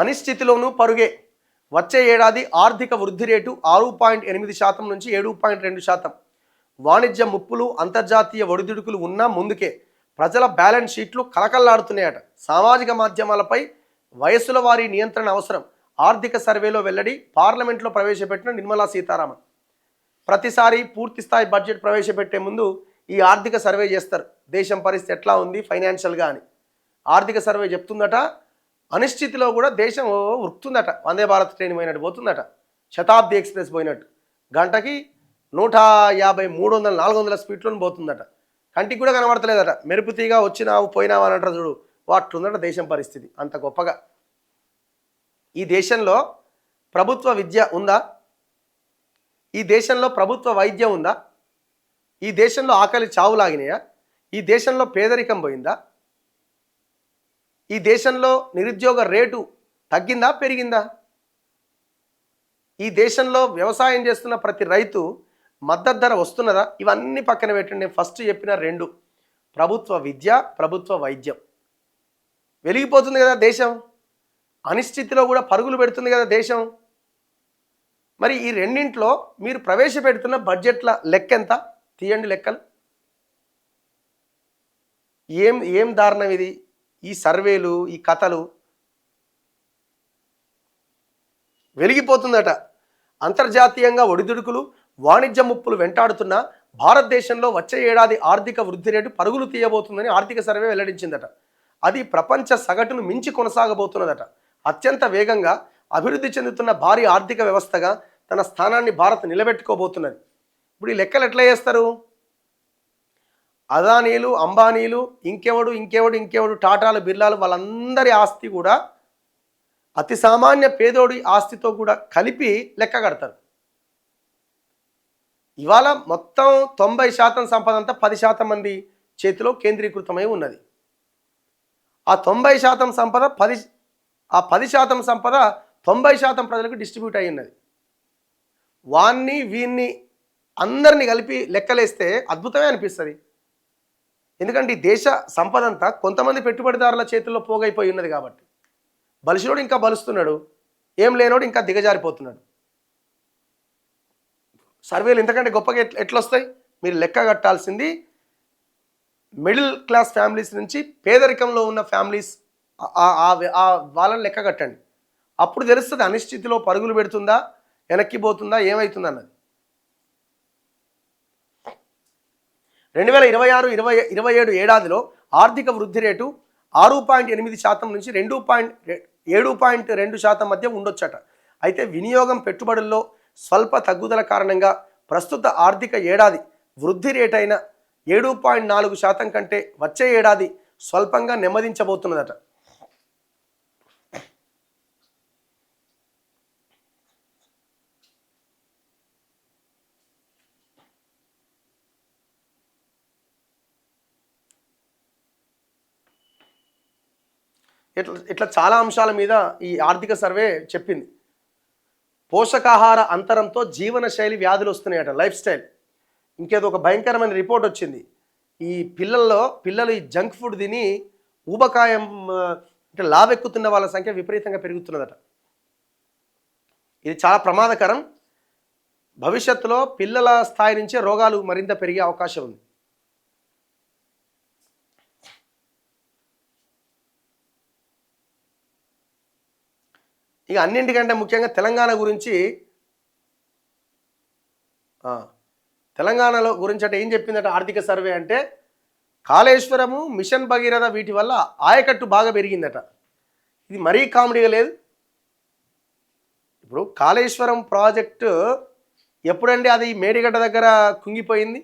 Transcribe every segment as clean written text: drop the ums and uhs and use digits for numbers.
అనిశ్చితిలోనూ పరుగే. వచ్చే ఏడాది ఆర్థిక వృద్ధి రేటు 6.8% నుంచి 7.2%. వాణిజ్య ముప్పులు, అంతర్జాతీయ ఒడిదుడుకులు ఉన్నా ముందుకే. ప్రజల బ్యాలెన్స్ షీట్లు కలకల్లాడుతున్నాయట. సామాజిక మాధ్యమాలపై వయస్సుల వారీ నియంత్రణ అవసరం. ఆర్థిక సర్వేలో వెల్లడి. పార్లమెంట్లో ప్రవేశపెట్టిన నిర్మలా సీతారామన్. ప్రతిసారి పూర్తిస్థాయి బడ్జెట్ ప్రవేశపెట్టే ముందు ఈ ఆర్థిక సర్వే చేస్తారు. దేశం పరిస్థితి ఎట్లా ఉంది ఫైనాన్షియల్గా అని ఆర్థిక సర్వే చెప్తుందట. అనిశ్చితిలో కూడా దేశం ఉరుకుతుందట. వందే భారత్ ట్రైన్ పోయినట్టు పోతుందట. శతాబ్ది ఎక్స్ప్రెస్ పోయినట్టు గంటకి 150, 300, 400 స్పీడ్లో పోతుందట. కంటికి కూడా కనబడతలేదట. మెరుపుతీగా వచ్చినావు పోయినావు అని అంటారు చూడు, వాట్లుందట దేశం పరిస్థితి. అంత గొప్పగా ఈ దేశంలో ప్రభుత్వ విద్య ఉందా? ఈ దేశంలో ప్రభుత్వ వైద్యం ఉందా? ఈ దేశంలో ఆకలి చావులాగినాయా? ఈ దేశంలో పేదరికం పోయిందా? ఈ దేశంలో నిరుద్యోగ రేటు తగ్గిందా పెరిగిందా? ఈ దేశంలో వ్యవసాయం చేస్తున్న ప్రతి రైతు మద్దతు ధర వస్తున్నదా? ఇవన్నీ పక్కన పెట్టండి. నేను ఫస్ట్ చెప్పిన రెండు, ప్రభుత్వ విద్య, ప్రభుత్వ వైద్యం. వెలిగిపోతుంది కదా దేశం. అనిశ్చితిలో కూడా పరుగులు పెడుతుంది కదా దేశం. మరి ఈ రెండింట్లో మీరు ప్రవేశపెడుతున్న బడ్జెట్ల లెక్క ఎంత? తీయండి లెక్కలు. ఏం దారుణం ఇది? ఈ సర్వేలు, ఈ కథలు. వెలిగిపోతుందట. అంతర్జాతీయంగా ఒడిదుడుకులు, వాణిజ్య ముప్పులు వెంటాడుతున్న భారతదేశంలో వచ్చే ఏడాది ఆర్థిక వృద్ధి రేటు పరుగులు తీయబోతుందని ఆర్థిక సర్వే వెల్లడించిందట. అది ప్రపంచ సగటును మించి కొనసాగబోతున్నదట. అత్యంత వేగంగా అభివృద్ధి చెందుతున్న భారీ ఆర్థిక వ్యవస్థగా తన స్థానాన్ని భారత్ నిలబెట్టుకోబోతున్నది. ఇప్పుడు ఈ లెక్కలు ఎట్లా చేస్తారు? అదానీలు, అంబానీలు, ఇంకెవడు టాటాలు, బిర్లాలు, వాళ్ళందరి ఆస్తి కూడా అతి సామాన్య పేదోడి ఆస్తితో కూడా కలిపి లెక్క కడతారు. ఇవాళ మొత్తం 90% సంపద అంతా 10% మంది చేతిలో కేంద్రీకృతమై ఉన్నది. ఆ 90% సంపద 10% సంపద 90% ప్రజలకు డిస్ట్రిబ్యూట్ అయి ఉన్నది. వాన్ని వీన్ని అందరినీ కలిపి లెక్కలేస్తే అద్భుతమే అనిపిస్తుంది. ఎందుకంటే ఈ దేశ సంపద అంతా కొంతమంది పెట్టుబడిదారుల చేతుల్లో పోగైపోయి ఉన్నది కాబట్టి. బలిసినోడు ఇంకా బలుస్తున్నాడు, ఏం లేనోడు ఇంకా దిగజారిపోతున్నాడు. సర్వేలు ఇంతకంటే గొప్పగా ఎట్లొస్తాయి? మీరు లెక్క కట్టాల్సింది మిడిల్ క్లాస్ ఫ్యామిలీస్ నుంచి పేదరికంలో ఉన్న ఫ్యామిలీస్, వాళ్ళని లెక్క కట్టండి. అప్పుడు తెలుస్తుంది అనిశ్చితిలో పరుగులు పెడుతుందా, వెనక్కిపోతుందా, ఏమవుతుంది అన్నది. 2026-27 ఏడాదిలో ఆర్థిక వృద్ధి రేటు 6.8% నుంచి 7.2% మధ్య ఉండొచ్చట. అయితే వినియోగం, పెట్టుబడుల్లో స్వల్ప తగ్గుదల కారణంగా ప్రస్తుత ఆర్థిక ఏడాది వృద్ధి రేటైన 7.4% కంటే వచ్చే ఏడాది స్వల్పంగా నెమ్మదించబోతున్నదట. ఇట్లా చాలా అంశాల మీద ఈ ఆర్థిక సర్వే చెప్పింది. పోషకాహార అంతరంతో జీవనశైలి వ్యాధులు వస్తున్నాయట, లైఫ్ స్టైల్. ఇంకేదో ఒక భయంకరమైన రిపోర్ట్ వచ్చింది. ఈ పిల్లలు ఈ జంక్ ఫుడ్ తిని ఊబకాయం అంటే లావెక్కుతున్న వాళ్ళ సంఖ్య విపరీతంగా పెరుగుతున్నదట. ఇది చాలా ప్రమాదకరం. భవిష్యత్తులో పిల్లల స్థాయి నుంచే రోగాలు మరింత పెరిగే అవకాశం ఉంది. ఇక అన్నింటికంటే ముఖ్యంగా తెలంగాణ గురించి అంటే ఏం చెప్పిందట ఆర్థిక సర్వే అంటే, కాళేశ్వరము, మిషన్ భగీరథ వీటి వల్ల ఆయకట్టు బాగా పెరిగిందట. ఇది మరీ కామెడీగా లేదు. ఇప్పుడు కాళేశ్వరం ప్రాజెక్టు ఎప్పుడండి అది మేడిగడ్డ దగ్గర కుంగిపోయింది?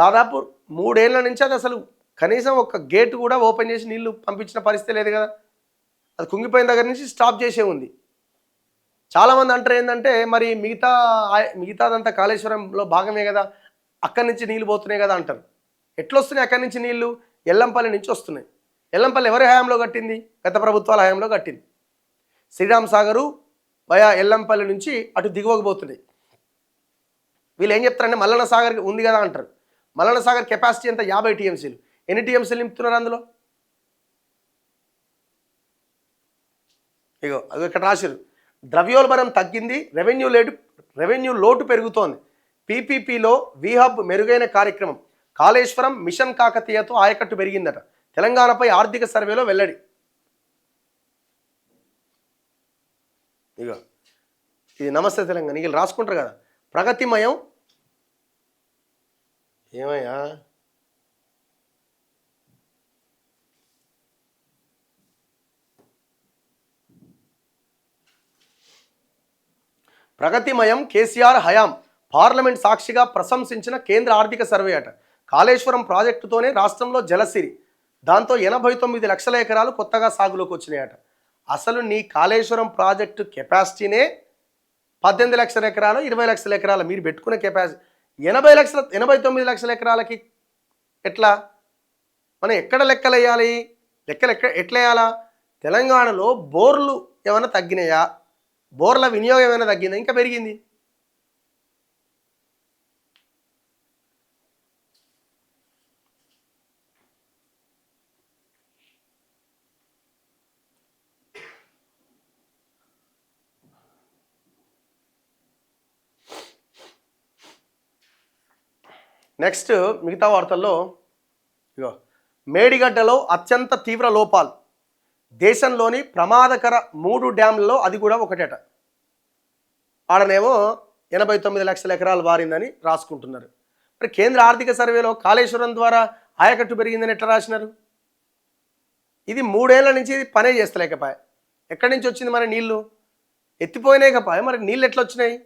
దాదాపు 3 ఏళ్ల నుంచి అది అసలు కనీసం ఒక గేటు కూడా ఓపెన్ చేసి నీళ్లు పంపించిన పరిస్థితి లేదు కదా. అది కుంగిపోయిన దగ్గర నుంచి స్టాప్ చేసే ఉంది. చాలామంది అంటారు ఏంటంటే, మరి మిగతాదంతా కాళేశ్వరంలో భాగమే కదా, అక్కడి నుంచి నీళ్ళు పోతున్నాయి కదా అంటారు. ఎట్లా వస్తున్నాయి అక్కడి నుంచి నీళ్లు? ఎల్లంపల్లి నుంచి వస్తున్నాయి. ఎల్లంపల్లి ఎవరి హయాంలో కట్టింది? గత ప్రభుత్వాల హయాంలో కట్టింది. శ్రీరామ్ సాగరు వయా ఎల్లంపల్లి నుంచి అటు దిగువకు పోతున్నాయి. వీళ్ళు ఏం చెప్తారంటే మల్లన్న సాగర్ ఉంది కదా అంటారు. మల్లన్న సాగర్ కెపాసిటీ ఎంత? 50 టీఎంసీలు. ఎన్ని టీఎంసీలు నింపుతున్నారు అందులో? ఇగో అది ఇక్కడ రాశారు, ద్రవ్యోల్బణం తగ్గింది, రెవెన్యూ లోటు పెరుగుతోంది, పీపీపీలో వీహబ్ మెరుగైన కార్యక్రమం, కాళేశ్వరం మిషన్ కాకతీయతో ఆయకట్టు పెరిగిందట, తెలంగాణపై ఆర్థిక సర్వేలో వెల్లడి. ఇగో ఇది నమస్తే తెలంగాణ వీళ్ళు రాసుకుంటారు కదా. ప్రగతిమయం ఏమయ్యా ప్రగతిమయం కేసీఆర్ హయాం, పార్లమెంట్ సాక్షిగా ప్రశంసించిన కేంద్ర ఆర్థిక సర్వే అట. కాళేశ్వరం ప్రాజెక్టుతోనే రాష్ట్రంలో జలసిరి, దాంతో 89 లక్షల ఎకరాలు కొత్తగా సాగులోకి వచ్చినాయట. అసలు నీ కాళేశ్వరం ప్రాజెక్టు కెపాసిటీనే 18 లక్షల ఎకరాలు 20 లక్షల ఎకరాలు, మీరు పెట్టుకునే కెపాసిటీ 89 లక్షల ఎకరాలకి ఎట్లా? మనం ఎక్కడ లెక్కలు వేయాలి? లెక్కలు ఎట్లా వేయాలా? తెలంగాణలో బోర్లు ఏమైనా తగ్గినాయా? బోర్ల వినియోగం ఏమైనా తగ్గిందా? ఇంకా పెరిగింది. నెక్స్ట్ మిగతా వార్తల్లో ఇగో మేడిగడ్డలో అత్యంత తీవ్ర లోపాలు, దేశంలోని ప్రమాదకర 3 డ్యాంలలో అది కూడా ఒకటేట. ఆడనేమో 89 లక్షల ఎకరాలు బారిందని రాసుకుంటున్నారు. మరి కేంద్ర ఆర్థిక సర్వేలో కాళేశ్వరం ద్వారా ఆయకట్టు పెరిగిందని ఎట్లా రాసినారు? ఇది 3 ఏళ్ల నుంచి ఇది పనే చేస్తలేకపోయా. ఎక్కడి నుంచి వచ్చింది మరి నీళ్లు? ఎత్తిపోయినాయి కపాయ, మరి నీళ్ళు ఎట్లా వచ్చినాయి?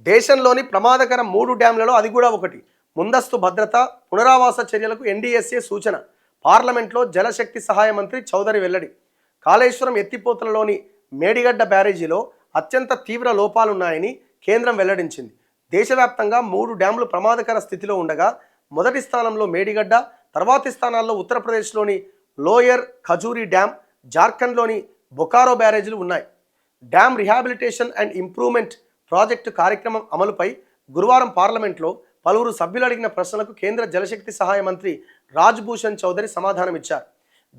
దేశంలోని ప్రమాదకర 3 డ్యాంలలో అది కూడా ఒకటి. ముందస్తు భద్రత పునరావాస చర్యలకు ఎన్డీఎస్ఏ సూచన, పార్లమెంట్లో జలశక్తి సహాయ మంత్రి చౌదరి వెల్లడి. కాళేశ్వరం ఎత్తిపోతలలోని మేడిగడ్డ బ్యారేజీలో అత్యంత తీవ్ర లోపాలున్నాయని కేంద్రం వెల్లడించింది. దేశవ్యాప్తంగా 3 డ్యాంలు ప్రమాదకర స్థితిలో ఉండగా మొదటి స్థానంలో మేడిగడ్డ, తర్వాతి స్థానాల్లో ఉత్తరప్రదేశ్లోని లోయర్ ఖజూరి డ్యాం, జార్ఖండ్లోని బొకారో బ్యారేజీలు ఉన్నాయి. Dam rehabilitation and improvement project కార్యక్రమం అమలుపై గురువారం పార్లమెంట్లో పలువురు సభ్యులు అడిగిన ప్రశ్నలకు కేంద్ర జలశక్తి సహాయ మంత్రి రాజ్భూషణ్ చౌదరి సమాధానమిచ్చారు.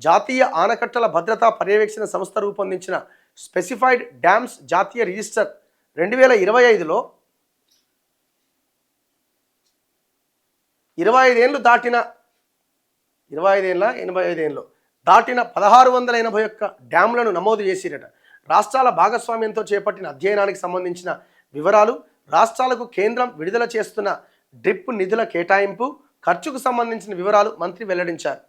జాతీయ ఆనకట్టల భద్రతా పర్యవేక్షణ సంస్థ రూపొందించిన స్పెసిఫైడ్ డ్యామ్స్ జాతీయ రిజిస్టర్ 2025లో 85 దాటిన 1681 డ్యామ్లను నమోదు చేసిరట. రాష్ట్రాల భాగస్వామ్యంతో చేపట్టిన అధ్యయనానికి సంబంధించిన వివరాలు, రాష్ట్రాలకు కేంద్రం విడుదల చేస్తున్న డ్రిప్ నిధుల కేటాయింపు, ఖర్చుకు సంబంధించిన వివరాలు మంత్రి వెల్లడించారు.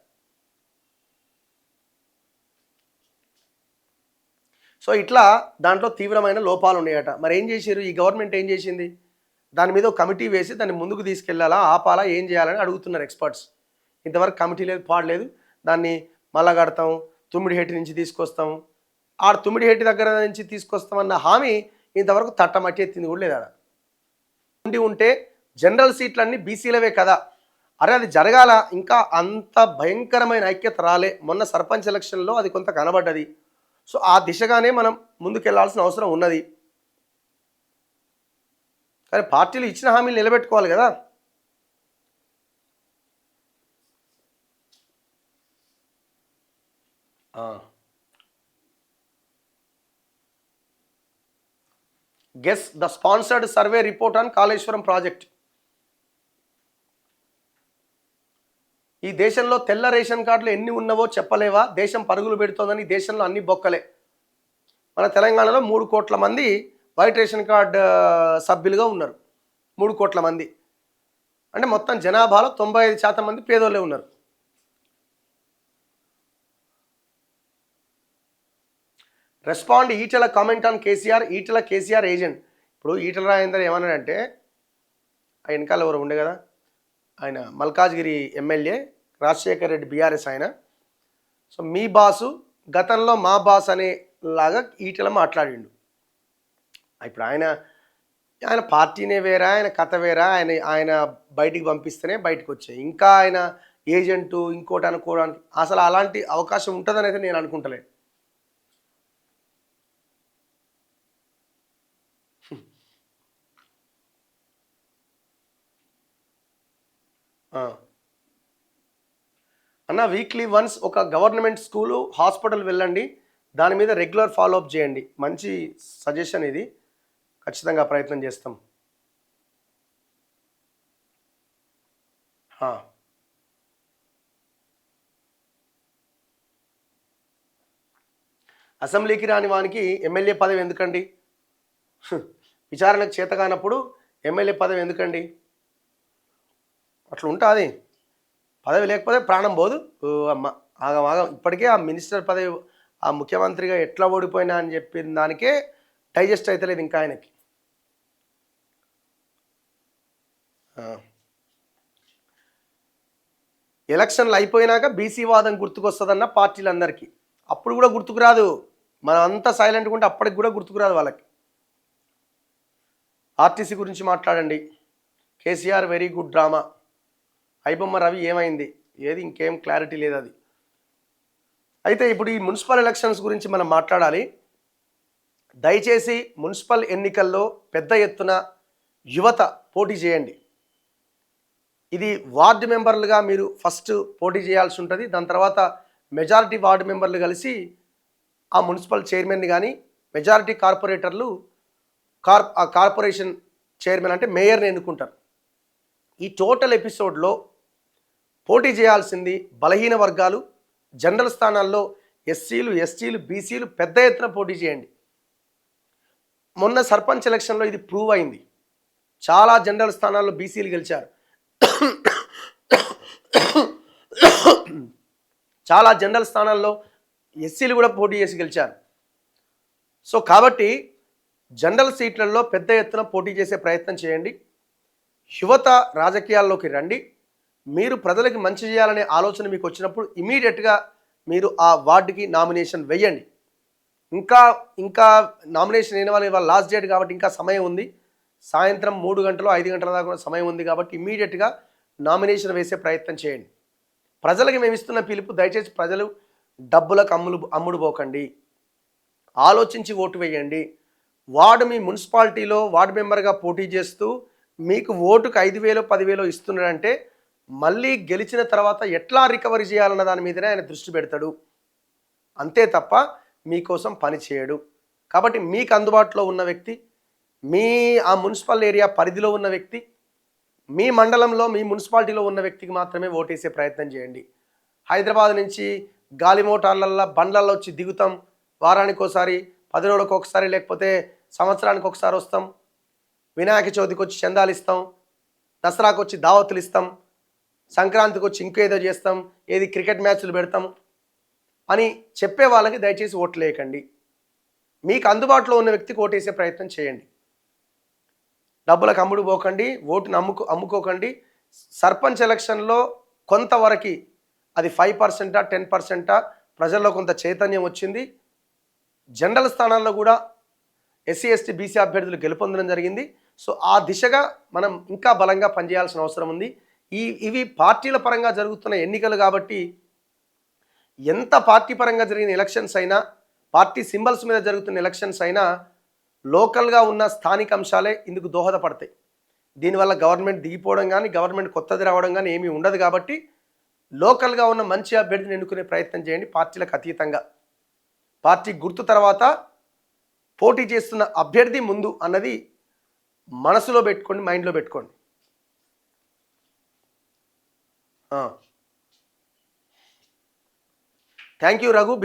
సో ఇట్లా దాంట్లో తీవ్రమైన లోపాలు ఉన్నాయట. మరి ఏం చేశారు ఈ గవర్నమెంట్? ఏం చేసింది? దాని మీద ఒక కమిటీ వేసి దాన్ని ముందుకు తీసుకెళ్లాలా, ఆపాలా, ఏం చేయాలని అడుగుతున్నారు ఎక్స్పర్ట్స్. ఇంతవరకు కమిటీ లేదు, పాడలేదు. దాన్ని మళ్ళా కడతాం, తుమ్మిడిహేటి నుంచి తీసుకొస్తాం, ఆడ తుమ్మిడిహేటి దగ్గర నుంచి తీసుకొస్తామన్న హామీ ఇంతవరకు తట్టమట్టి ఎత్తింది కూడా లేదా. ఉంటే జనరల్ సీట్లన్నీ బీసీలవే కదా, అరే అది జరగాల. ఇంకా అంత భయంకరమైన ఐక్యత రాలే. మొన్న సర్పంచ్ ఎలక్షన్లో అది కొంత కనబడ్డది. సో ఆ దిశగానే మనం ముందుకెళ్లాల్సిన అవసరం ఉన్నది. కానీ పార్టీలు ఇచ్చిన హామీలు నిలబెట్టుకోవాలి కదా. Guess the sponsored survey report on Kaleshwaram project. ఈ దేశంలో తెల్ల రేషన్ కార్డులు ఎన్ని ఉన్నవో చెప్పలేవా? దేశం పరుగులు పెడుతోందని దేశంలో అన్ని బొక్కలే. మన తెలంగాణలో 3 కోట్ల మంది వైట్ రేషన్ కార్డు సభ్యులుగా ఉన్నారు. 3 కోట్ల మంది అంటే మొత్తం జనాభాలో 95% మంది పేదోళ్ళే ఉన్నారు. Respond Etela comment on KCR, Etela KCR agent. ఇప్పుడు ఈటెల రాజేందర్ ఏమన్నాడంటే, ఆ వెనకాల ఎవరు ఉండే కదా, ఆయన మల్కాజ్గిరి ఎమ్మెల్యే రాజశేఖర్ రెడ్డి బీఆర్ఎస్ ఆయన. సో మీ బాసు గతంలో మా బాస్ అనేలాగా ఈటెల మాట్లాడిండు. ఇప్పుడు ఆయన పార్టీనే వేరా, ఆయన కథ వేరా, ఆయన బయటికి పంపిస్తేనే బయటకు వచ్చాయి. ఇంకా ఆయన ఏజెంటు ఇంకోటి అనుకోవడానికి అసలు అలాంటి అవకాశం ఉంటుందని అయితే నేను అనుకుంటలే. అన్న వీక్లీ వన్స్ ఒక గవర్నమెంట్ స్కూలు హాస్పిటల్ వెళ్ళండి, దాని మీద రెగ్యులర్ ఫాలోఅప్ చేయండి. మంచి సజెషన్ ఇది, ఖచ్చితంగా ప్రయత్నం చేస్తాం. అసెంబ్లీకి రాని వానికి ఎమ్మెల్యే పదవి ఎందుకండి? విచారణకు చేత కానప్పుడు ఎమ్మెల్యే పదవి ఎందుకండి? అట్లా ఉంటుంది. పదవి లేకపోతే ప్రాణం పోదు. అమ్మ ఆగం ఆగం. ఇప్పటికే ఆ మినిస్టర్ పదవి, ఆ ముఖ్యమంత్రిగా ఎట్లా ఓడిపోయినా అని చెప్పిన దానికే డైజెస్ట్ అవుతలేదు ఇంకా ఆయనకి. ఎలక్షన్లు అయిపోయినాక బీసీ వాదం గుర్తుకొస్తుందన్న పార్టీలందరికీ. అప్పుడు కూడా గుర్తుకురాదు. మనం అంతా సైలెంట్గా ఉంటే అప్పటికి కూడా గుర్తుకురాదు వాళ్ళకి. ఆర్టీసీ గురించి మాట్లాడండి. KCR very good drama. IBomma Ravi ఏమైంది? ఏది ఇంకేం క్లారిటీ లేదు అది. అయితే ఇప్పుడు ఈ మున్సిపల్ ఎలక్షన్స్ గురించి మనం మాట్లాడాలి. దయచేసి మున్సిపల్ ఎన్నికల్లో పెద్ద ఎత్తున యువత పోటీ చేయండి. ఇది వార్డు మెంబర్లుగా మీరు ఫస్ట్ పోటీ చేయాల్సి ఉంటుంది. దాని తర్వాత మెజారిటీ వార్డు మెంబర్లు కలిసి ఆ మున్సిపల్ చైర్మన్ని కానీ, మెజారిటీ కార్పొరేటర్లు ఆ కార్పొరేషన్ చైర్మన్ అంటే మేయర్ని ఎన్నుకుంటారు. ఈ టోటల్ ఎపిసోడ్లో పోటీ చేయాల్సింది బలహీన వర్గాలు, జనరల్ స్థానాల్లో ఎస్సీలు, ఎస్టీలు, బీసీలు పెద్ద ఎత్తున పోటీ చేయండి. మొన్న సర్పంచ్ ఎలక్షన్లో ఇది ప్రూవ్ అయింది. చాలా జనరల్ స్థానాల్లో బీసీలు గెలిచారు. చాలా జనరల్ స్థానాల్లో ఎస్సీలు కూడా పోటీ చేసి గెలిచారు. సో కాబట్టి జనరల్ సీట్లలో పెద్ద ఎత్తున పోటీ చేసే ప్రయత్నం చేయండి. యువత రాజకీయాల్లోకి రండి. మీరు ప్రజలకు మంచి చేయాలనే ఆలోచన మీకు వచ్చినప్పుడు ఇమీడియట్గా మీరు ఆ వార్డుకి నామినేషన్ వేయండి. ఇంకా నామినేషన్ అయిన వాళ్ళు ఇవాళ లాస్ట్ డేట్ కాబట్టి ఇంకా సమయం ఉంది. సాయంత్రం 3 గంటలు 5 గంటల దాకా సమయం ఉంది కాబట్టి ఇమీడియట్గా నామినేషన్ వేసే ప్రయత్నం చేయండి. ప్రజలకు మేము ఇస్తున్న పిలుపు, దయచేసి ప్రజలు డబ్బులకు అమ్ముడు పోకండి. ఆలోచించి ఓటు వేయండి. వార్డు మీ మున్సిపాలిటీలో వార్డు మెంబర్గా పోటీ చేస్తూ మీకు ఓటుకు 5,000 10,000 ఇస్తున్నాడంటే మళ్ళీ గెలిచిన తర్వాత ఎట్లా రికవరీ చేయాలన్న దాని మీదనే ఆయన దృష్టి పెడతాడు. అంతే తప్ప మీకోసం పని చేయడు. కాబట్టి మీకు అందుబాటులో ఉన్న వ్యక్తి, మీ ఆ మున్సిపల్ ఏరియా పరిధిలో ఉన్న వ్యక్తి, మీ మండలంలో మీ మున్సిపాలిటీలో ఉన్న వ్యక్తికి మాత్రమే ఓటేసే ప్రయత్నం చేయండి. హైదరాబాద్ నుంచి గాలి మోటార్లల్లో బండ్లల్లో వచ్చి దిగుతాం, వారానికి ఒకసారి, 10 రోజులకు ఒకసారి, లేకపోతే సంవత్సరానికి ఒకసారి వస్తాం, వినాయక చవితికి వచ్చి చందాలు ఇస్తాం, దసరాకు వచ్చి దావతులు ఇస్తాం, సంక్రాంతికి వచ్చి ఇంకేదో చేస్తాం, ఏది క్రికెట్ మ్యాచ్లు పెడతాం అని చెప్పే వాళ్ళకి దయచేసి ఓట్లు వేయకండి. మీకు అందుబాటులో ఉన్న వ్యక్తికి ఓటేసే ప్రయత్నం చేయండి. డబ్బులకు అమ్ముడు పోకండి, ఓటును అమ్ముకోకండి. సర్పంచ్ ఎలక్షన్లో కొంతవరకు అది 5%, 10% ప్రజల్లో కొంత చైతన్యం వచ్చింది. జనరల్ స్థానాల్లో కూడా ఎస్సీ, ఎస్టీ, బీసీ అభ్యర్థులు గెలుపొందడం జరిగింది. సో ఆ దిశగా మనం ఇంకా బలంగా పనిచేయాల్సిన అవసరం ఉంది. ఇవి పార్టీల పరంగా జరుగుతున్న ఎన్నికలు కాబట్టి ఎంత పార్టీ పరంగా జరిగిన ఎలక్షన్స్ అయినా, పార్టీ సింబల్స్ మీద జరుగుతున్న ఎలక్షన్స్ అయినా లోకల్గా ఉన్న స్థానిక అంశాలే ఇందుకు దోహదపడతాయి. దీనివల్ల గవర్నమెంట్ దిగిపోవడం కానీ, గవర్నమెంట్ కొత్తది రావడం కానీ ఏమీ ఉండదు. కాబట్టి లోకల్గా ఉన్న మంచి అభ్యర్థిని ఎన్నుకునే ప్రయత్నం చేయండి. పార్టీలకు అతీతంగా పార్టీ గుర్తు తర్వాత పోటీ చేస్తున్న అభ్యర్థి ముందు అన్నది మనసులో పెట్టుకోండి, మైండ్లో పెట్టుకోండి. Thank you Raghu.